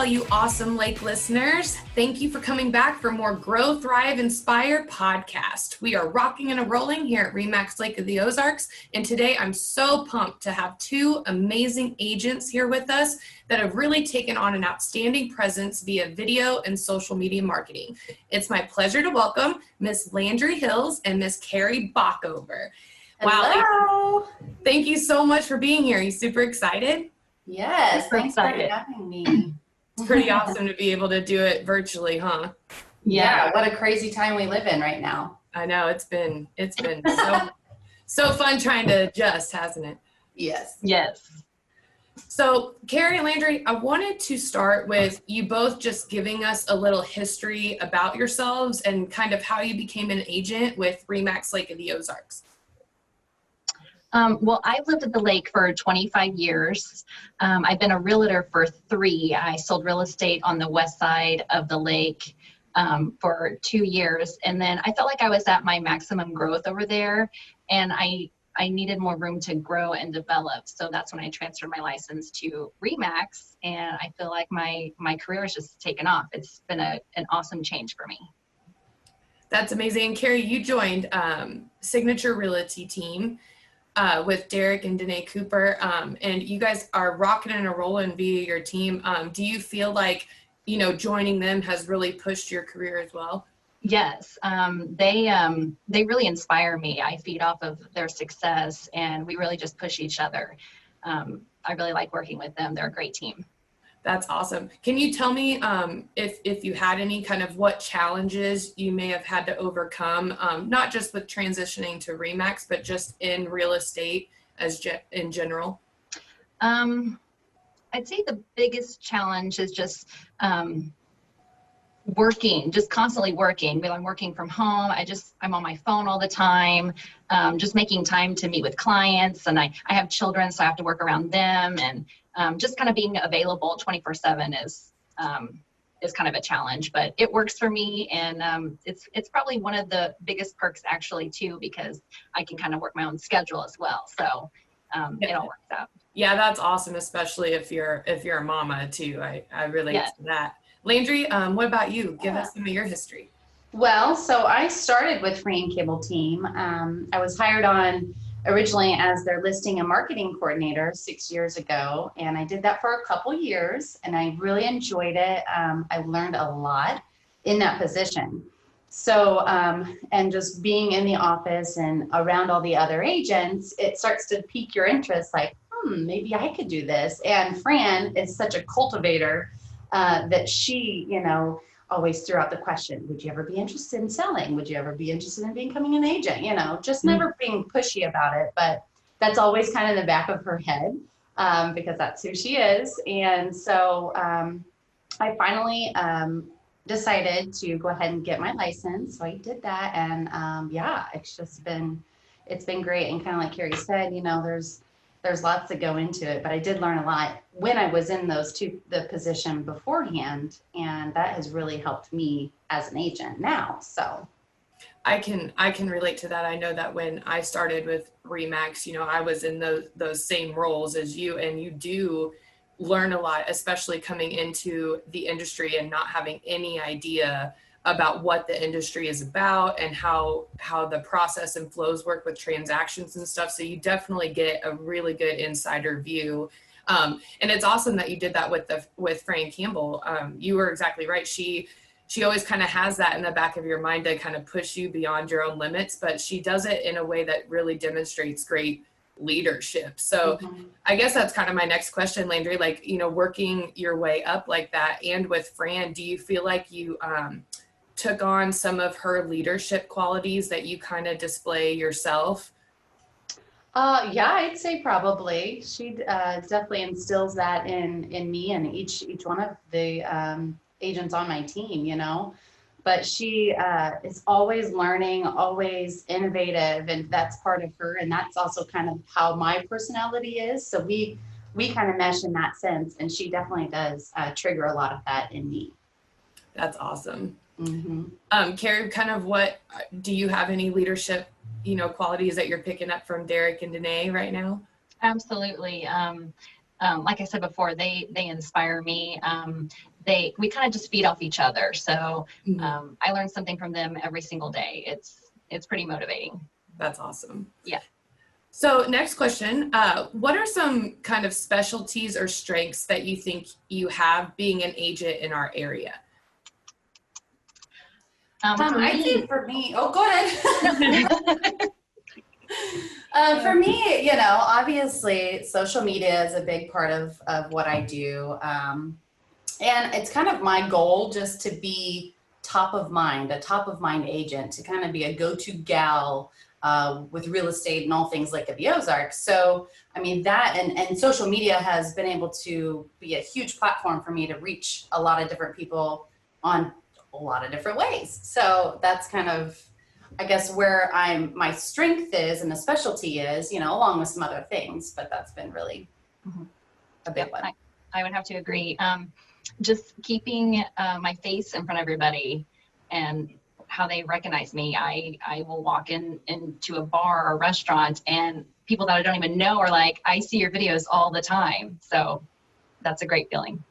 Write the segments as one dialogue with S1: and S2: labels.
S1: you awesome Lake listeners. Thank you for coming back for more Grow, Thrive, Inspire podcast. We are rocking and rolling here at RE/MAX Lake of the Ozarks. And today I'm so pumped to have two amazing agents here with us that have really taken on an outstanding presence via video and social media marketing. It's my pleasure to welcome Miss Landree Hills and Miss Keri Bockover.
S2: Wow.
S1: Thank you so much for being here. Are you super excited?
S2: Yes, thanks for having me.
S1: It's pretty awesome to be able to do it virtually, huh?
S2: Yeah, what a crazy time we live in right now.
S1: I know, it's been so fun trying to adjust, hasn't it?
S2: Yes.
S1: So Keri and Landree, I wanted to start with you both just giving us a little history about yourselves and kind of how you became an agent with RE/MAX Lake of the Ozarks.
S3: Well, I've lived at the lake for 25 years. I've been a realtor for 3. I sold real estate on the west side of the lake for 2 years. And then I felt like I was at my maximum growth over there, and I needed more room to grow and develop. So that's when I transferred my license to RE/MAX, and I feel like my career has just taken off. It's been an awesome change for me.
S1: That's amazing. And Keri, you joined Signature Realty team with Derek and Danae Cooper, and you guys are rocking and rolling via your team. Do you feel like, joining them has really pushed your career as well?
S3: Yes, they really inspire me. I feed off of their success, and we really just push each other. I really like working with them. They're a great team.
S1: That's awesome. Can you tell me if you had any kind of what challenges you may have had to overcome, not just with transitioning to RE/MAX, but just in real estate in general?
S3: I'd say the biggest challenge is just working, just constantly working. When I'm working from home, I'm on my phone all the time, just making time to meet with clients. And I have children, so I have to work around them. And just kind of being available 24/7 is kind of a challenge, but it works for me. And it's probably one of the biggest perks actually too, because I can kind of work my own schedule as well. So it all works out.
S1: Yeah, that's awesome, especially if you're a mama too. I relate to that. Landree, what about you? Give us some of your history.
S2: Well, so I started with Free and Cable team. I was hired on originally as their listing and marketing coordinator 6 years ago, and I did that for a couple years, and I really enjoyed it. I learned a lot in that position. So, and just being in the office and around all the other agents, it starts to pique your interest, like, maybe I could do this. And Fran is such a cultivator that she, always threw out the question, would you ever be interested in selling? Would you ever be interested in becoming an agent? Just never being pushy about it, but that's always kind of in the back of her head because that's who she is. And so I finally decided to go ahead and get my license. So I did that. And it's been great. And kind of like Keri said, there's lots that go into it, but I did learn a lot when I was in the position beforehand, and that has really helped me as an agent now. So
S1: I can relate to that. I know that when I started with RE/MAX, I was in those same roles as you, and you do learn a lot, especially coming into the industry and not having any idea about what the industry is about and how the process and flows work with transactions and stuff. So you definitely get a really good insider view. And it's awesome that you did that with Fran Campbell. You were exactly right. She always kind of has that in the back of your mind to kind of push you beyond your own limits, but she does it in a way that really demonstrates great leadership. So I guess that's kind of my next question, Landree, like, working your way up like that. And with Fran, do you feel like you, took on some of her leadership qualities that you kind of display yourself?
S2: Yeah, I'd say probably. She definitely instills that in me and each one of the agents on my team, But she is always learning, always innovative, and that's part of her. And that's also kind of how my personality is. So we kind of mesh in that sense, and she definitely does trigger a lot of that in me.
S1: That's awesome. Keri, kind of do you have any leadership, qualities that you're picking up from Derek and Danae right now?
S3: Absolutely. like I said before, they inspire me. We kind of just feed off each other. So I learn something from them every single day. It's pretty motivating.
S1: That's awesome.
S3: Yeah.
S1: So next question, what are some kind of specialties or strengths that you think you have being an agent in our area?
S2: I'd say for me, oh, go ahead. For me, you know, obviously social media is a big part of what I do. And it's kind of my goal just to be top of mind, a top of mind agent, to kind of be a go-to gal with real estate and all things like the Ozarks. So, I mean, that and social media has been able to be a huge platform for me to reach a lot of different people on a lot of different ways. So that's kind of, I guess, where my strength is and the specialty is, you know, along with some other things, but that's been really a big one.
S3: I would have to agree. Just keeping my face in front of everybody and how they recognize me. I will walk into a bar or restaurant and people that I don't even know are like, I see your videos all the time. So that's a great feeling.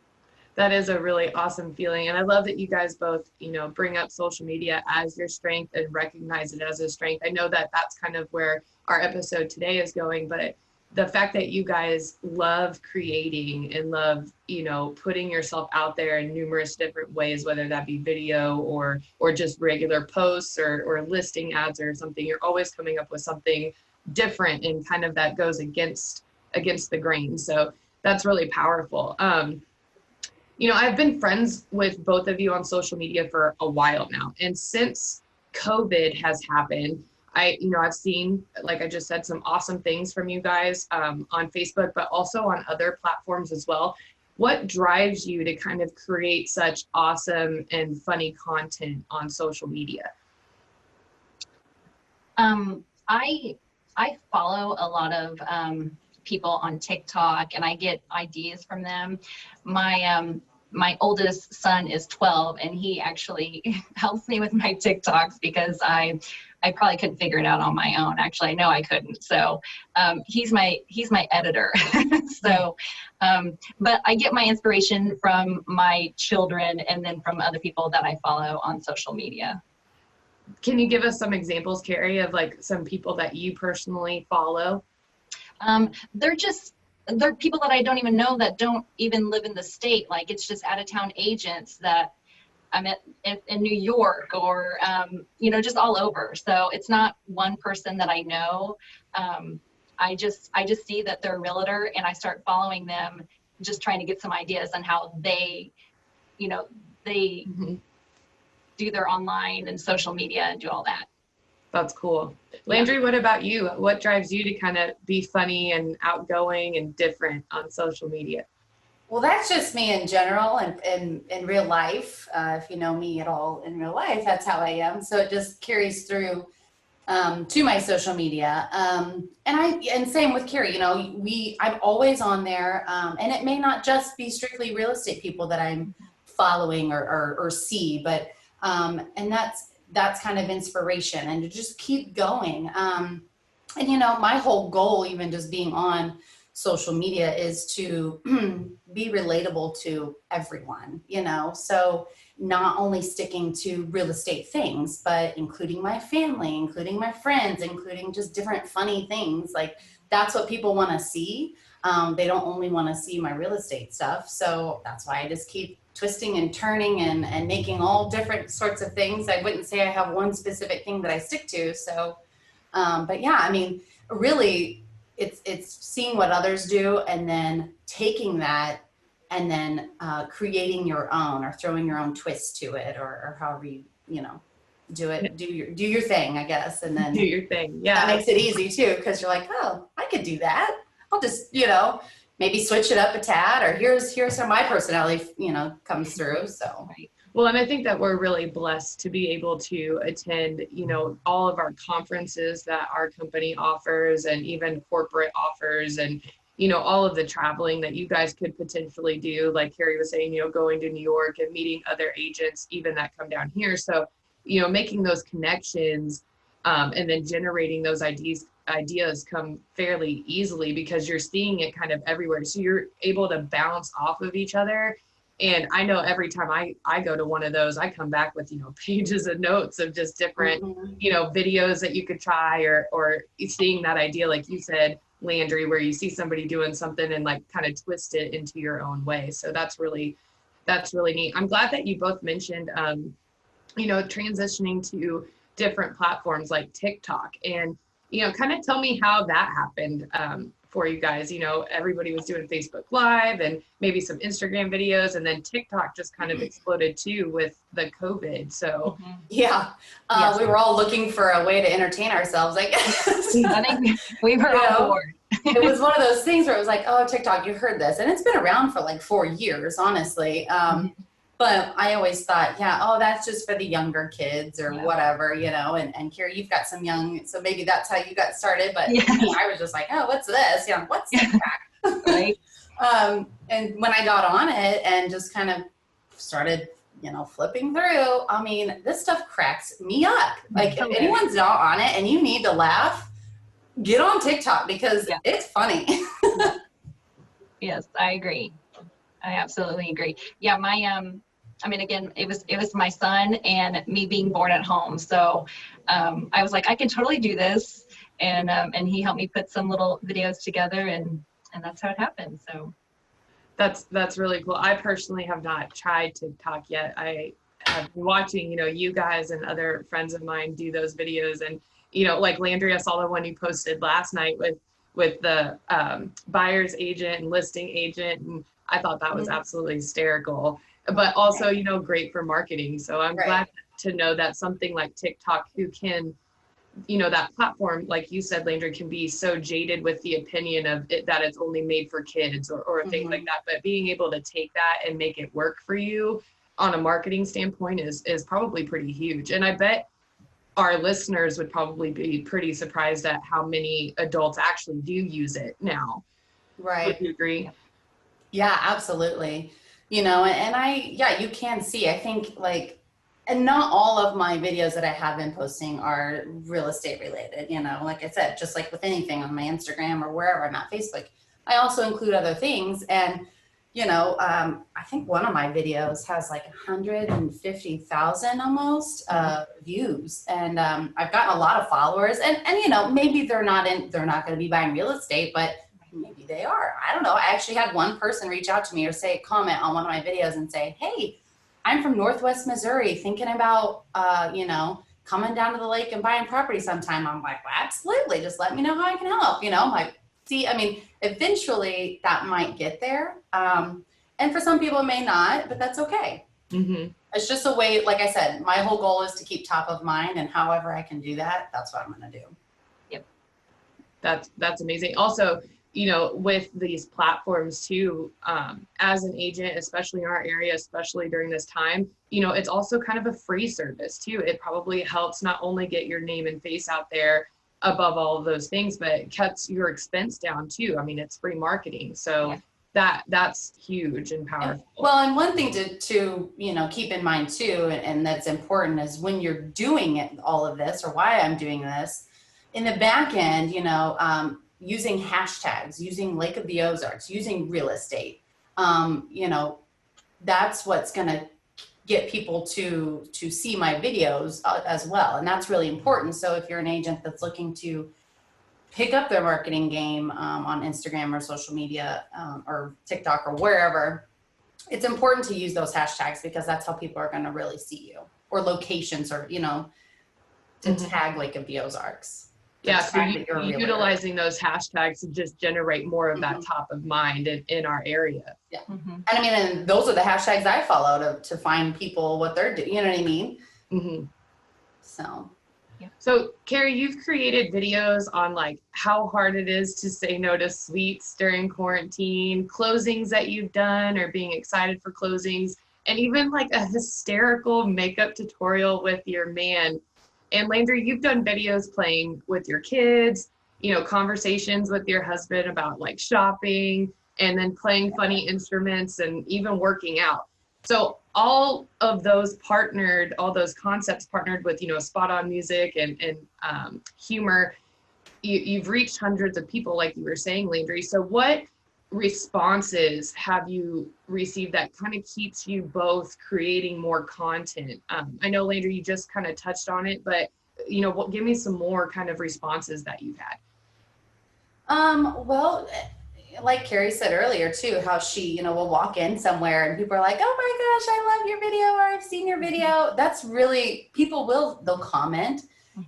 S1: That is a really awesome feeling. And I love that you guys both, you know, bring up social media as your strength and recognize it as a strength. I know that that's kind of where our episode today is going, but the fact that you guys love creating and love, you know, putting yourself out there in numerous different ways, whether that be video or just regular posts or listing ads or something, you're always coming up with something different and kind of that goes against the grain. So that's really powerful. You know, I've been friends with both of you on social media for a while now. And since COVID has happened, I've seen, like I just said, some awesome things from you guys on Facebook, but also on other platforms as well. What drives you to kind of create such awesome and funny content on social media?
S3: I follow a lot of people on TikTok and I get ideas from them. My oldest son is 12 and he actually helps me with my TikToks because I probably couldn't figure it out on my own. Actually, I know I couldn't. So he's my editor. So, but I get my inspiration from my children and then from other people that I follow on social media.
S1: Can you give us some examples, Keri, of like some people that you personally follow?
S3: They're people that I don't even know that don't even live in the state. Like it's just out of town agents that I'm in New York or, you know, just all over. So it's not one person that I know. I just see that they're a realtor and I start following them, just trying to get some ideas on how they, you know, they do their online and social media and do all that.
S1: That's cool. Landree, what about you? What drives you to kind of be funny and outgoing and different on social media?
S2: Well, that's just me in general and in real life. If you know me at all in real life, that's how I am. So it just carries through to my social media. And same with Keri, you know, I'm always on there. And it may not just be strictly real estate people that I'm following or see, but and that's kind of inspiration and to just keep going. And, you know, my whole goal, even just being on social media, is to be relatable to everyone, you know, so not only sticking to real estate things, but including my family, including my friends, including just different funny things. Like that's what people want to see. They don't only want to see my real estate stuff. So that's why I just keep twisting and turning and making all different sorts of things. I wouldn't say I have one specific thing that I stick to. So, but yeah, I mean, really it's seeing what others do and then taking that and then creating your own or throwing your own twist to it or however you know, do it, do your thing, I guess. And then
S1: do your thing. Yeah.
S2: That makes it easy too. Cause you're like, oh, I could do that. I'll just, you know, maybe switch it up a tad, or here's how my personality, you know, comes through. So.
S1: Well, and I think that we're really blessed to be able to attend, you know, all of our conferences that our company offers and even corporate offers and, you know, all of the traveling that you guys could potentially do. Like Keri was saying, you know, going to New York and meeting other agents, even that come down here. So, you know, making those connections and then generating those ideas come fairly easily because you're seeing it kind of everywhere. So you're able to bounce off of each other. And I know every time I go to one of those, I come back with, pages of notes of just different, videos that you could try, or seeing that idea, like you said, Landry, where you see somebody doing something and like kind of twist it into your own way. So that's really neat. I'm glad that you both mentioned, transitioning to different platforms like TikTok, and, kind of tell me how that happened for you guys. Everybody was doing Facebook Live and maybe some Instagram videos, and then TikTok just kind of exploded too with the COVID. So
S2: yeah,
S3: Yes.
S2: we were all looking for a way to entertain ourselves, I guess.
S3: I think we were on board.
S2: It was one of those things where it was like, oh, TikTok, you've heard this. And it's been around for like 4 years, honestly. But I always thought, that's just for the younger kids or whatever, and Keri, you've got some young, so maybe that's how you got started. But I was just like, oh, what's this? What's TikTok?
S3: Right.
S2: And when I got on it and just kind of started, flipping through, I mean, this stuff cracks me up. Like, if anyone's not on it and you need to laugh, get on TikTok because it's funny.
S3: Yes, I agree. I absolutely agree. Yeah, again, it was my son and me being born at home. So I was like, I can totally do this. And he helped me put some little videos together, and that's how it happened. So
S1: that's really cool. I personally have not tried TikTok yet. I have been watching, you guys and other friends of mine do those videos, and, like Landry, I saw the one you posted last night with the buyer's agent and listing agent, and I thought that was absolutely hysterical, but also, great for marketing. So I'm glad to know that something like TikTok, who can, that platform, like you said, Landry, can be so jaded with the opinion of it, that it's only made for kids or things like that. But being able to take that and make it work for you on a marketing standpoint is probably pretty huge. And I bet our listeners would probably be pretty surprised at how many adults actually do use it now.
S2: Right.
S1: Would you agree?
S2: Yeah, absolutely. And you can see, I think, like, and not all of my videos that I have been posting are real estate related, like I said, just like with anything on my Instagram or wherever, not Facebook. I also include other things. And, I think one of my videos has like 150,000 almost views. And I've gotten a lot of followers, and maybe they're not going to be buying real estate, but maybe they are. I don't know. I actually had one person reach out to me or comment on one of my videos and say, hey, I'm from Northwest Missouri, thinking about, coming down to the lake and buying property sometime. I'm like, well, absolutely. Just let me know how I can help. I'm like, eventually that might get there. And for some people it may not, but that's okay. It's just a way, like I said, my whole goal is to keep top of mind, and however I can do that, that's what I'm going to do.
S3: Yep.
S1: That's amazing. Also, with these platforms too, as an agent, especially in our area, especially during this time, it's also kind of a free service too. It probably helps not only get your name and face out there above all of those things, but it cuts your expense down too. I mean, it's free marketing. So that's huge and powerful.
S2: Well, and one thing to keep in mind too, and that's important, is when you're doing it, all of this, or why I'm doing this, in the back end, using hashtags, using Lake of the Ozarks, using real estate, that's what's going to get people to see my videos as well. And that's really important. So if you're an agent that's looking to pick up their marketing game on Instagram or social media or TikTok or wherever, it's important to use those hashtags, because that's how people are going to really see you, or locations, or, to tag Lake of the Ozarks.
S1: Yeah, so utilizing those hashtags to just generate more of that top of mind in our area.
S2: Yeah. And and those are the hashtags I follow to find people what they're doing. You know what I mean?
S1: So Keri, you've created videos on like how hard it is to say no to suites during quarantine, closings that you've done, or being excited for closings, and even like a hysterical makeup tutorial with your man. And Landry, you've done videos playing with your kids, conversations with your husband about like shopping, and then playing funny instruments, and even working out. So all of those concepts partnered with, spot on music and humor. you've reached hundreds of people, like you were saying, Landry. So what responses have you received that kind of keeps you both creating more content? I know, Landry, you just kind of touched on it, but give me some more kind of responses that you've had.
S2: Well, like Keri said earlier too, how she, will walk in somewhere and people are like, oh my gosh, I love your video, or I've seen your video. That's really, they'll comment.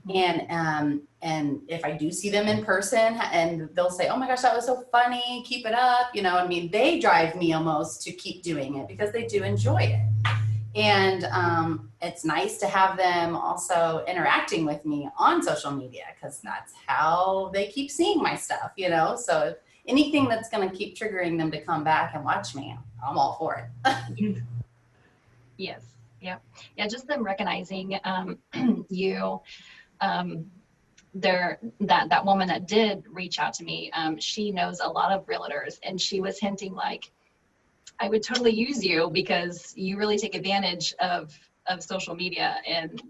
S2: And if I do see them in person and they'll say, oh my gosh, that was so funny, keep it up. They drive me almost to keep doing it because they do enjoy it. And it's nice to have them also interacting with me on social media, because that's how they keep seeing my stuff, so anything that's going to keep triggering them to come back and watch me, I'm all for it.
S3: Yes. Yeah. Yeah. Just them recognizing you. That woman that did reach out to me, she knows a lot of realtors, and she was hinting like, I would totally use you because you really take advantage of social media, and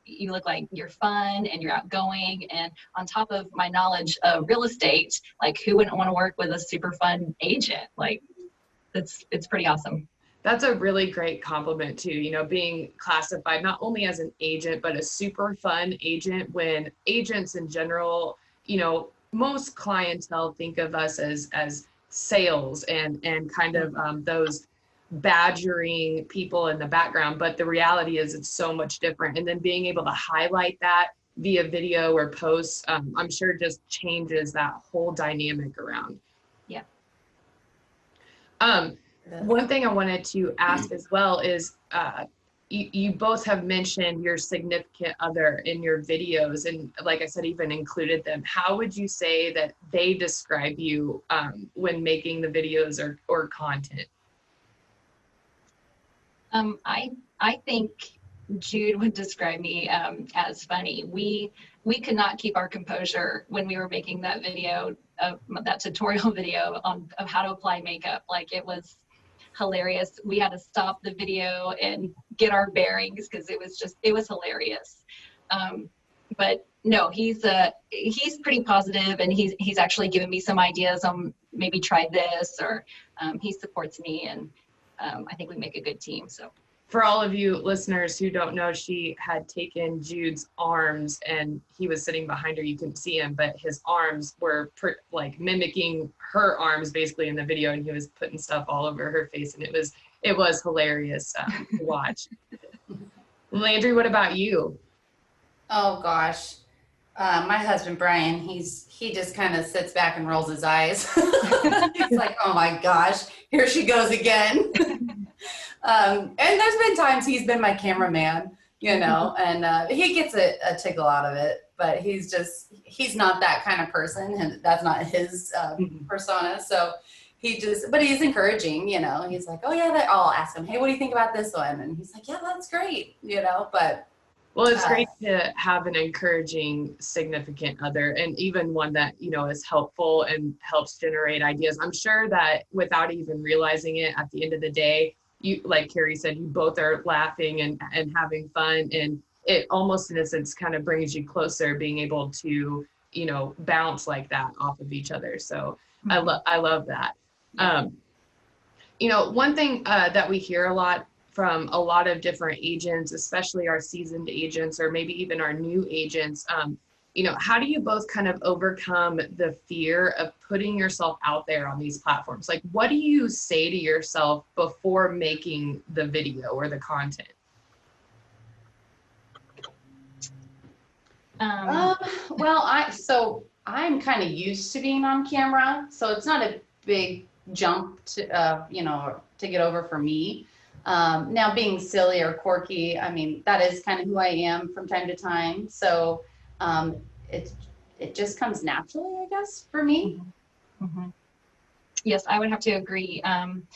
S3: you look like you're fun and you're outgoing. And on top of my knowledge of real estate, like, who wouldn't want to work with a super fun agent? Like, it's pretty awesome.
S1: That's a really great compliment too, being classified not only as an agent, but a super fun agent, when agents in general, most clientele think of us as sales and kind of those badgering people in the background. But the reality is it's so much different. And then being able to highlight that via video or posts, I'm sure just changes that whole dynamic around.
S3: Yeah.
S1: One thing I wanted to ask as well is, you both have mentioned your significant other in your videos, and like I said, even included them. How would you say that they describe you when making the videos or content?
S3: I think Jude would describe me as funny. We could not keep our composure when we were making that video, that tutorial video of how to apply makeup. Like, it was hilarious. We had to stop the video and get our bearings because it was hilarious. But no, he's pretty positive, and he's actually given me some ideas on maybe try this, or he supports me, and I think we make a good team. So
S1: for all of you listeners who don't know, she had taken Jude's arms and he was sitting behind her. You couldn't see him, but his arms were like mimicking her arms basically in the video, and he was putting stuff all over her face, and it was hilarious to watch. Landry, what about you?
S2: Oh gosh. My husband, Brian, he just kind of sits back and rolls his eyes. He's like, oh my gosh, here she goes again. And there's been times he's been my cameraman, and he gets a tickle out of it, but he's not that kind of person, and that's not his persona. So but he's encouraging, he's like, oh yeah, I'll ask him, hey, what do you think about this one? And he's like, yeah, that's great, but.
S1: Well, it's great to have an encouraging significant other, and even one that, is helpful and helps generate ideas. I'm sure that without even realizing it, at the end of the day, you, like Keri said, you both are laughing and having fun, and it almost in a sense kind of brings you closer, being able to, bounce like that off of each other. So I love that. One thing that we hear a lot from a lot of different agents, especially our seasoned agents, or maybe even our new agents, how do you both kind of overcome the fear of putting yourself out there on these platforms? Like, what do you say to yourself before making the video or the content?
S2: Well, I'm kind of used to being on camera, so it's not a big jump to get over for me. Now, being silly or quirky, I mean, that is kind of who I am from time to time. So it just comes naturally, I guess, for me.
S3: Mm-hmm. Yes, I would have to agree. And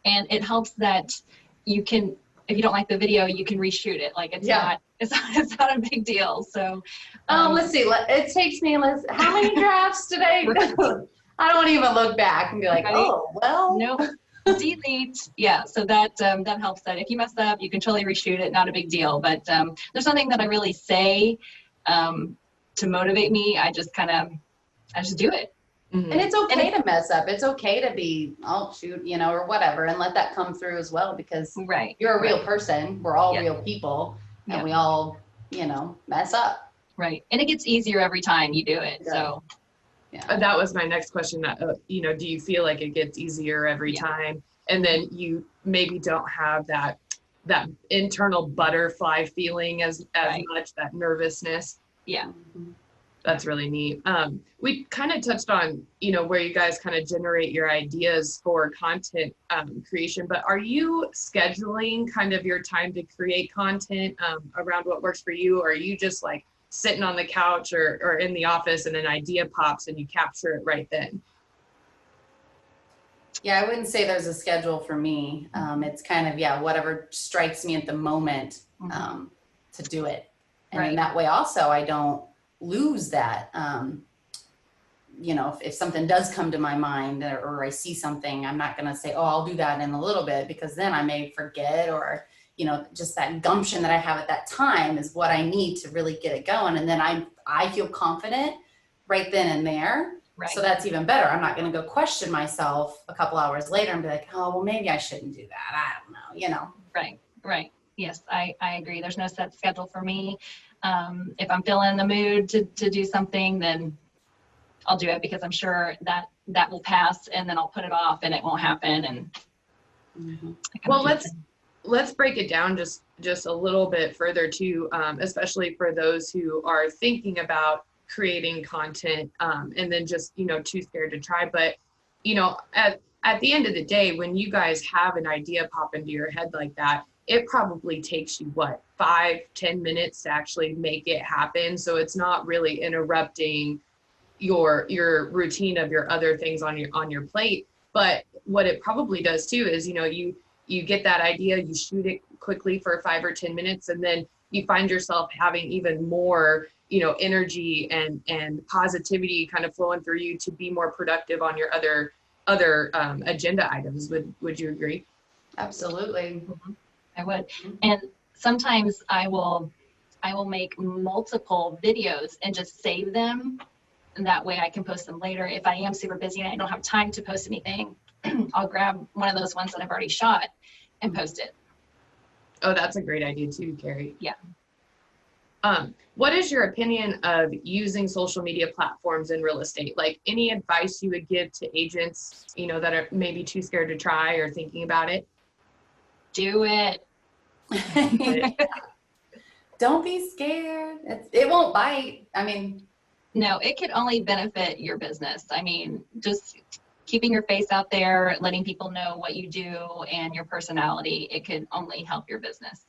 S3: it helps that you can, if you don't like the video, you can reshoot it. Like, it's not a big deal. So
S2: let's see. It takes me how many drafts today? I don't even look back and be like, oh well.
S3: No. Delete. Yeah, so that helps. That if you mess up, you can totally reshoot it. Not a big deal. But there's nothing that I really say to motivate me, I just do it.
S2: And it's okay to mess up. It's okay to be, oh shoot, or whatever, and let that come through as well, because you're a real person. We're all real people, and we all, mess up.
S3: Right. And it gets easier every time you do it. So
S1: that was my next question. Do you feel like it gets easier every time? And then you maybe don't have that internal butterfly feeling as much, that nervousness.
S3: Yeah.
S2: Mm-hmm.
S1: That's really neat. We kind of touched on, where you guys kind of generate your ideas for content creation, but are you scheduling kind of your time to create content around what works for you? Or are you just like sitting on the couch or in the office and an idea pops and you capture it right then?
S2: Yeah, I wouldn't say there's a schedule for me. It's kind of, whatever strikes me at the moment to do it. And in that way also, I don't lose that. If something does come to my mind or I see something, I'm not going to say, oh, I'll do that in a little bit, because then I may forget, or, just that gumption that I have at that time is what I need to really get it going. And then I feel confident right then and there. Right. So that's even better. I'm not going to go question myself a couple hours later and be like, oh, well, maybe I shouldn't do that. I don't know,
S3: Right. Yes, I agree. There's no set schedule for me. If I'm feeling in the mood to do something, then I'll do it, because I'm sure that will pass, and then I'll put it off and it won't happen. And
S1: well, let's break it down just a little bit further too, especially for those who are thinking about creating content and then just too scared to try. But at the end of the day, when you guys have an idea pop into your head like that, it probably takes you 5-10 minutes to actually make it happen. So it's not really interrupting your routine of your other things on your plate. But what it probably does too is you get that idea, you shoot it quickly for 5 or 10 minutes, and then you find yourself having even more energy and positivity kind of flowing through you to be more productive on your other agenda items. Would you agree?
S2: Absolutely.
S3: I would. And sometimes I will make multiple videos and just save them, and that way I can post them later. If I am super busy and I don't have time to post anything, I'll grab one of those ones that I've already shot and post it.
S1: Oh, that's a great idea too, Keri.
S3: Yeah.
S1: What is your opinion of using social media platforms in real estate? Like, any advice you would give to agents, that are maybe too scared to try or thinking about it?
S3: Do it.
S2: Don't be scared. It won't bite.
S3: No, it could only benefit your business. Just keeping your face out there, letting people know what you do and your personality, it could only help your business.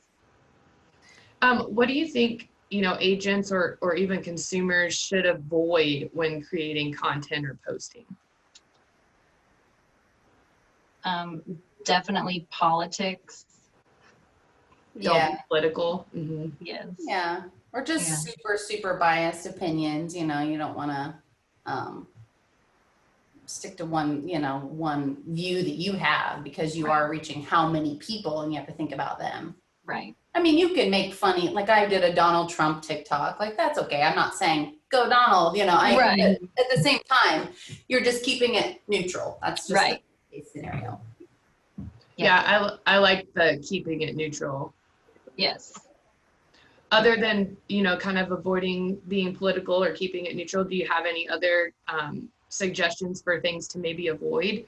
S1: What do you think, agents or even consumers should avoid when creating content or posting?
S3: Definitely politics.
S1: Don't be political. Mm-hmm.
S3: Yes.
S2: Yeah. Or just super biased opinions. You don't want to stick to one view that you have, because you are reaching how many people, and you have to think about them.
S3: Right.
S2: You can make funny, like I did a Donald Trump TikTok, like that's okay. I'm not saying go Donald,
S3: right.
S2: At the same time, you're just keeping it neutral. That's just the case scenario.
S1: Yeah, I like the keeping it neutral.
S3: Yes.
S1: Other than, kind of avoiding being political or keeping it neutral, do you have any other suggestions for things to maybe avoid?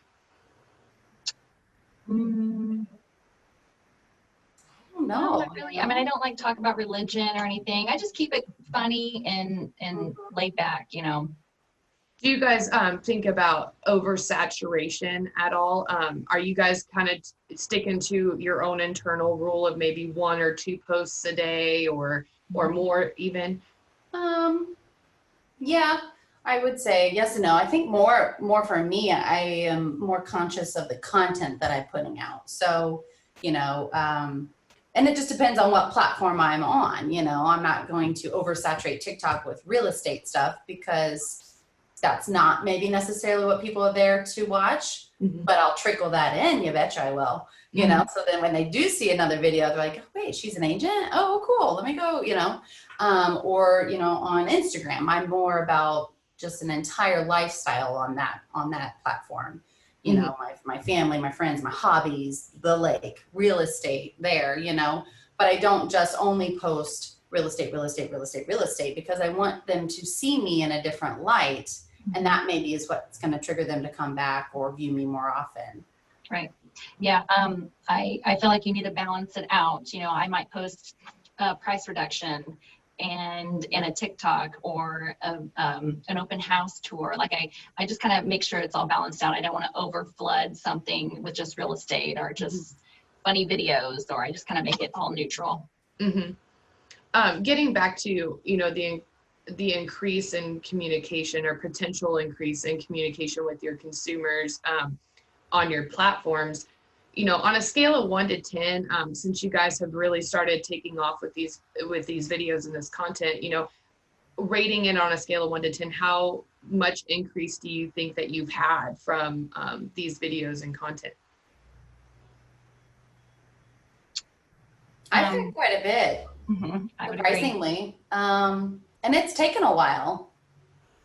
S2: No,
S3: not really. I don't like talk about religion or anything. I just keep it funny and laid back,
S1: Do you guys think about oversaturation at all? Are you guys kind of sticking to your own internal rule of maybe 1 or 2 posts a day or more even?
S2: Yeah, I would say yes and no. I think more for me, I am more conscious of the content that I'm putting out. So, and it just depends on what platform I'm on. I'm not going to oversaturate TikTok with real estate stuff, because that's not maybe necessarily what people are there to watch, but I'll trickle that in. You betcha I will, you know? So then when they do see another video, they're like, oh, wait, she's an agent? Oh, cool. Let me go, you know? Or, you know, on Instagram, I'm more about just an entire lifestyle on that platform. You know, my family, my friends, my hobbies, the lake, real estate there, you know, but I don't just only post real estate, because I want them to see me in a different light. And that maybe is what's going to trigger them to come back or view me more often.
S3: Right. Yeah. I feel like you need to balance it out. You know, I might post a price reduction and in a TikTok or an open house tour. Like I just kind of make sure it's all balanced out. I don't want to over flood something with just real estate or just funny videos, or I just kind of make it all neutral.
S1: Getting back to, you know, the increase in communication or potential increase in communication with your consumers on your platforms, you know, on a scale of 1 to 10, since you guys have really started taking off with these videos and this content, you know, rating it on a scale of 1 to 10, how much increase do you think that you've had from these videos and content?
S2: I've had quite a bit, surprisingly. And it's taken a while,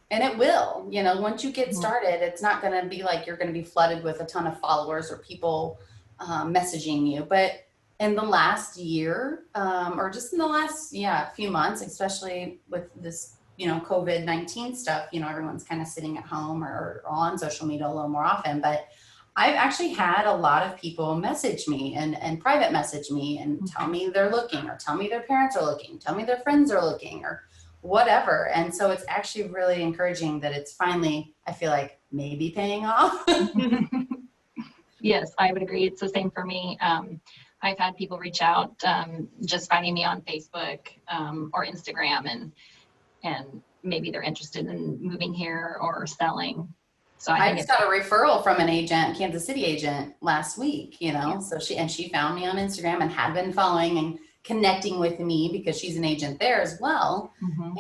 S2: and it will, you know, once you get started, it's not going to be like you're going to be flooded with a ton of followers or people messaging you. But in the last year, or just in the last, few months, especially with this, you know, COVID-19 stuff, you know, everyone's kind of sitting at home or on social media a little more often, but I've actually had a lot of people message me and private message me and tell me they're looking, or tell me their parents are looking, tell me their friends are looking, or whatever. And so it's actually really encouraging that it's finally, I feel like, maybe paying off.
S3: Yes, I would agree. It's the same for me. I've had people reach out, just finding me on Facebook or Instagram, and maybe they're interested in moving here or selling. So
S2: I just got a referral from an agent, Kansas City agent, last week, you know, so she found me on Instagram and had been following and connecting with me because she's an agent there as well.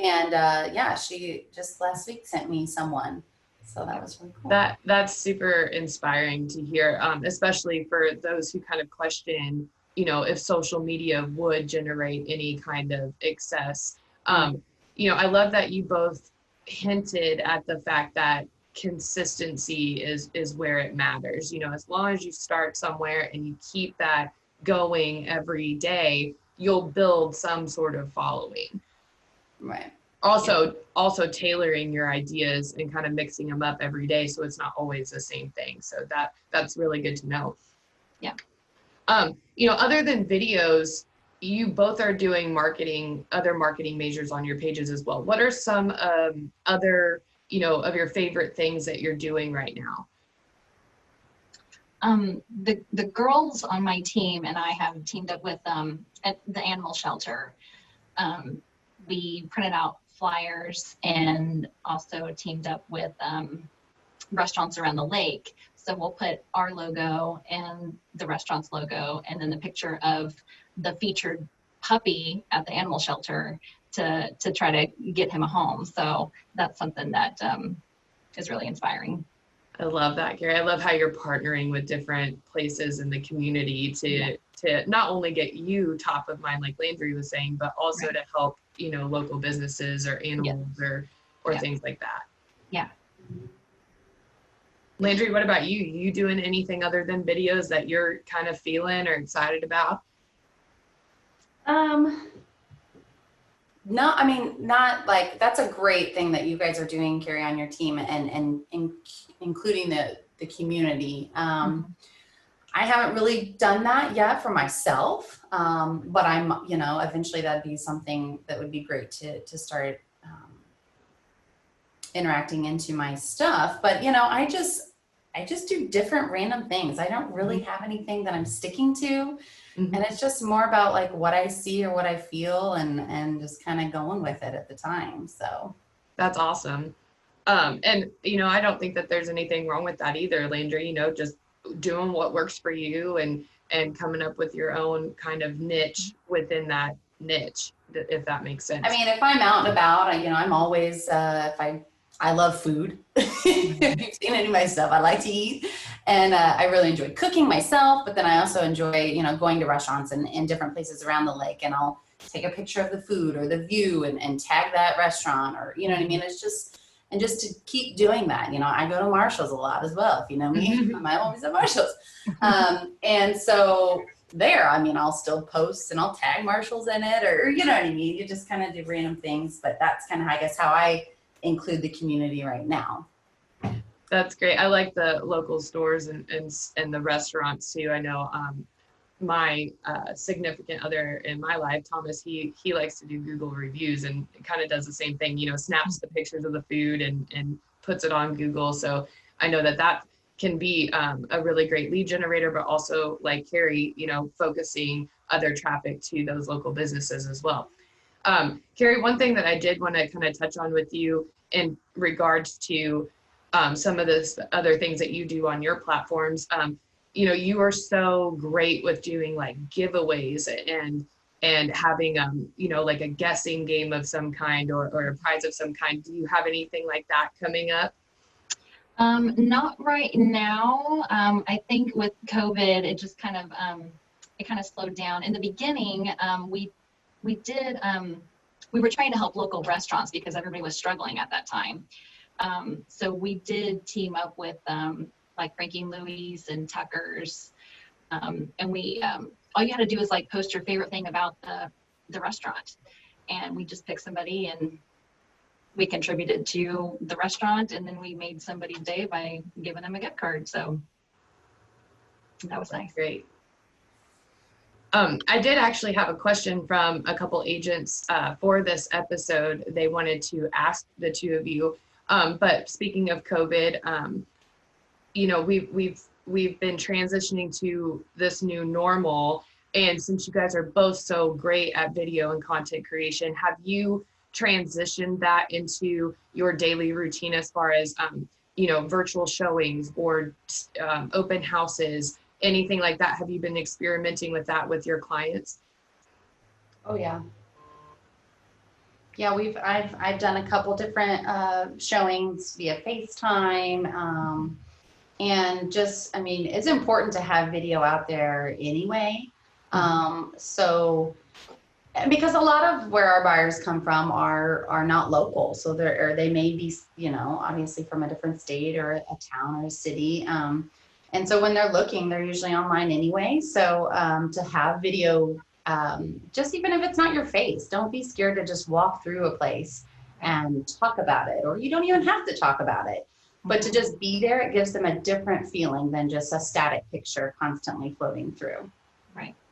S2: And she just last week sent me someone. So that was really cool.
S1: That's super inspiring to hear, especially for those who kind of question, you know, if social media would generate any kind of excess. You know, I love that you both hinted at the fact that consistency is where it matters. You know, as long as you start somewhere and you keep that going every day, you'll build some sort of following.
S2: Right.
S1: Also tailoring your ideas and kind of mixing them up every day, so it's not always the same thing. So that's really good to know.
S3: Yeah.
S1: You know, other than videos, you both are doing other marketing majors on your pages as well. What are some other, you know, of your favorite things that you're doing right now?
S3: The girls on my team and I have teamed up with at the animal shelter. We printed out flyers and also teamed up with restaurants around the lake. So we'll put our logo and the restaurant's logo and then the picture of the featured puppy at the animal shelter to try to get him a home. So that's something that is really inspiring.
S1: I love that, Keri. I love how you're partnering with different places in the community to not only get you top of mind, like Landree was saying, but also to help, you know, local businesses or animals or things like that.
S3: Yeah.
S1: Landree, what about you? You doing anything other than videos that you're kind of feeling or excited about?
S2: No, I mean, not like, that's a great thing that you guys are doing, Keri, on your team and including the community. I haven't really done that yet for myself, but I'm, you know, eventually that'd be something that would be great to start interacting into my stuff. But, you know, I just do different random things. I don't really have anything that I'm sticking to. And it's just more about like what I see or what I feel and just kind of going with it at the time. So
S1: that's awesome. And, you know, I don't think that there's anything wrong with that either, Landree, you know, just doing what works for you and coming up with your own kind of niche within that niche, if that makes sense.
S2: I mean, if I'm out and about, you know, I'm always, if I I love food. You've seen any of my stuff. I like to eat, and I really enjoy cooking myself. But then I also enjoy, going to restaurants and different places around the lake, and I'll take a picture of the food or the view and tag that restaurant, or you know what I mean. It's just to keep doing that. I go to Marshall's a lot as well. If you know me, I'm always at Marshall's, and so there, I'll still post and I'll tag Marshalls in it, or you know what I mean. You just kind of do random things, but that's kind of, I guess, how I include the community right now.
S1: That's great. I like the local stores and the restaurants too. I know my significant other in my life, Thomas, he likes to do Google reviews and kind of does the same thing, snaps the pictures of the food and puts it on Google. So I know that can be a really great lead generator, but also like Keri, focusing other traffic to those local businesses as well. Keri, one thing that I did want to kind of touch on with you in regards to some of the other things that you do on your platforms, you are so great with doing like giveaways and having, like a guessing game of some kind or a prize of some kind. Do you have anything like that coming up?
S3: Not right now. I think with COVID, it just kind of slowed down. In the beginning, we were trying to help local restaurants because everybody was struggling at that time. So we did team up with like Frankie and Louie's and Tucker's, and we all you had to do is like post your favorite thing about the restaurant, and we just picked somebody and we contributed to the restaurant, and then we made somebody's day by giving them a gift card. So that was nice.
S1: Great. I did actually have a question from a couple agents for this episode. They wanted to ask the two of you. But speaking of COVID, we've been transitioning to this new normal. And since you guys are both so great at video and content creation, have you transitioned that into your daily routine as far as, virtual showings or open houses, anything like that? Have you been experimenting with that with your clients?
S2: Oh yeah. Yeah, I've done a couple different showings via FaceTime, and just, it's important to have video out there anyway. So, because a lot of where our buyers come from are not local, so they may be, obviously from a different state or a town or a city, and so when they're looking, they're usually online anyway. So to have video. Just even if it's not your face, don't be scared to just walk through a place and talk about it, or you don't even have to talk about it, but to just be there, it gives them a different feeling than just a static picture constantly floating through.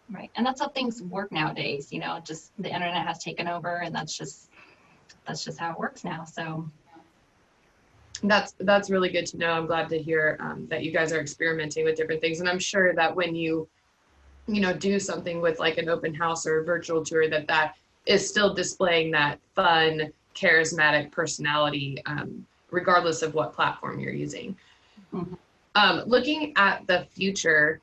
S3: Right. And that's how things work nowadays, just the internet has taken over, and that's just how it works now. So
S1: that's really good to know. I'm glad to hear that you guys are experimenting with different things. And I'm sure that when you do something with like an open house or a virtual tour, that is still displaying that fun, charismatic personality, regardless of what platform you're using. Mm-hmm. Looking at the future,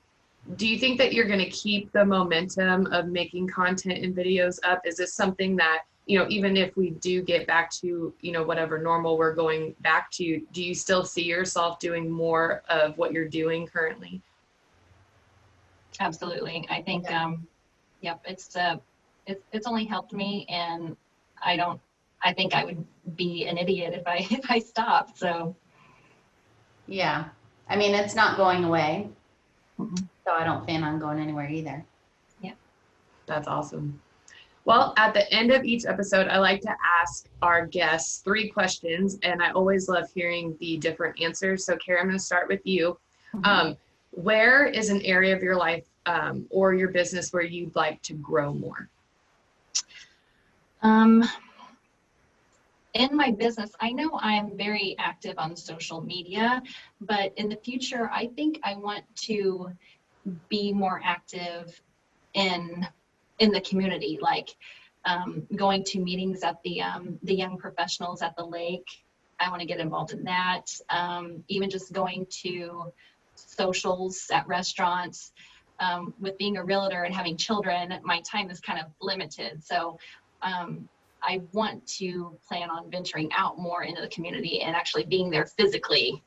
S1: do you think that you're going to keep the momentum of making content and videos up? Is this something that, even if we do get back to, whatever normal we're going back to, do you still see yourself doing more of what you're doing currently?
S3: Absolutely. I think, it's only helped me, and I think I would be an idiot if I stopped. So.
S2: Yeah. It's not going away.
S3: Mm-hmm.
S2: So I don't plan on going anywhere either.
S3: Yeah.
S1: That's awesome. Well, at the end of each episode, I like to ask our guests 3 questions, and I always love hearing the different answers. So Keri, I'm going to start with you. Mm-hmm. Where is an area of your life or your business where you'd like to grow more?
S3: In my business, I know I'm very active on social media, but in the future, I think I want to be more active in the community, like going to meetings at the young professionals at the lake. I want to get involved in that. Even just going to socials at restaurants. With being a realtor and having children, my time is kind of limited. So I want to plan on venturing out more into the community and actually being there physically.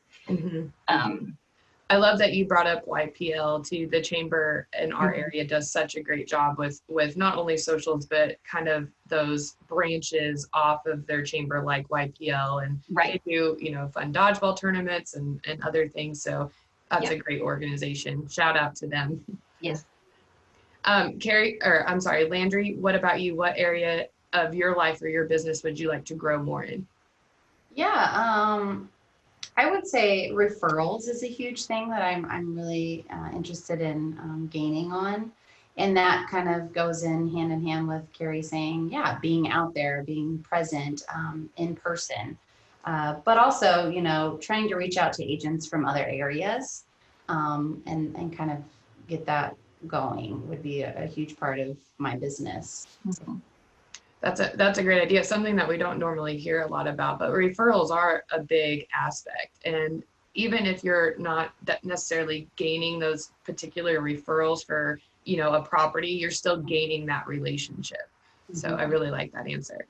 S1: I love that you brought up YPL too. The chamber in our area does such a great job with not only socials, but kind of those branches off of their chamber like YPL, and they do, fun dodgeball tournaments and other things. So that's a great organization. Shout out to them.
S3: Yes.
S1: Keri, or I'm sorry, Landree, what about you? What area of your life or your business would you like to grow more in?
S2: Yeah, I would say referrals is a huge thing that I'm really interested in gaining on. And that kind of goes in hand with Keri saying, yeah, being out there, being present in person. But also, trying to reach out to agents from other areas and kind of get that going would be a huge part of my business.
S1: That's a great idea. Something that we don't normally hear a lot about, but referrals are a big aspect. And even if you're not necessarily gaining those particular referrals for, a property, you're still gaining that relationship. So I really like that answer.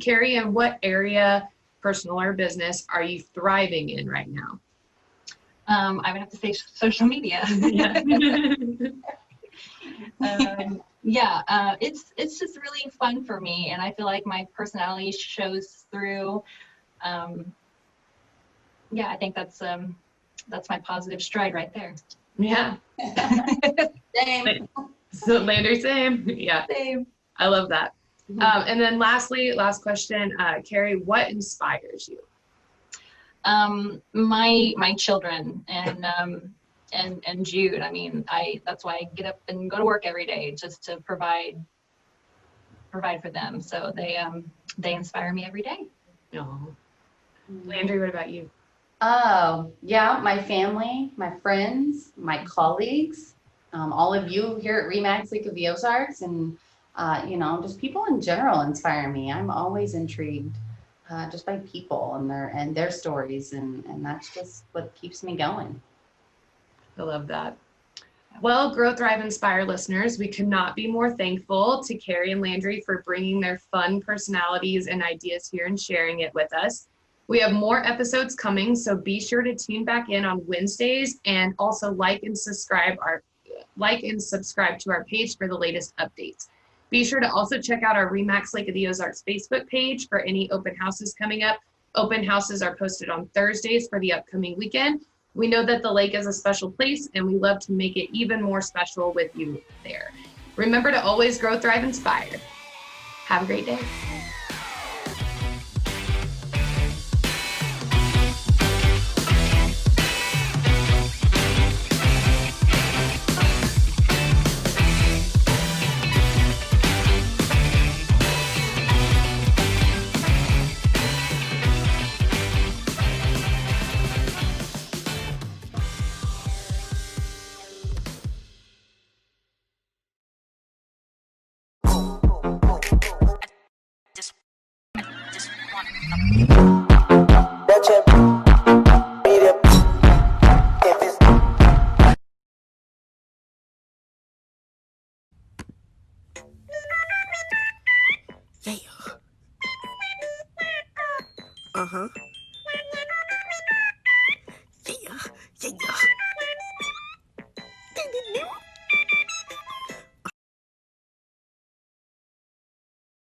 S1: Keri, in what area, personal or business, are you thriving in right now?
S3: I would have to say social media. It's just really fun for me, and I feel like my personality shows through. I think that's my positive stride right there.
S1: Yeah.
S2: Same.
S1: So Landry, same. Yeah.
S3: Same.
S1: I love that. And then last question, Keri, what inspires you?
S3: My children and Jude. I mean, that's why I get up and go to work every day, just to provide for them. So they inspire me every day.
S1: Oh. Landry, what about you?
S2: Oh, yeah, my family, my friends, my colleagues, all of you here at RE/MAX Lake of the Ozarks, and just people in general inspire me. I'm always intrigued just by people and their stories, and that's just what keeps me going.
S1: I love that. Well, Grow, Thrive, Inspire listeners, we could not be more thankful to Keri and Landry for bringing their fun personalities and ideas here and sharing it with us. We have more episodes coming, so be sure to tune back in on Wednesdays, and also like and subscribe to our page for the latest updates. Be sure to also check out our RE/MAX Lake of the Ozarks Facebook page for any open houses coming up. Open houses are posted on Thursdays for the upcoming weekend. We know that the lake is a special place, and we love to make it even more special with you there. Remember to always grow, thrive, inspire. Have a great day.
S4: Yeah. Uh-huh.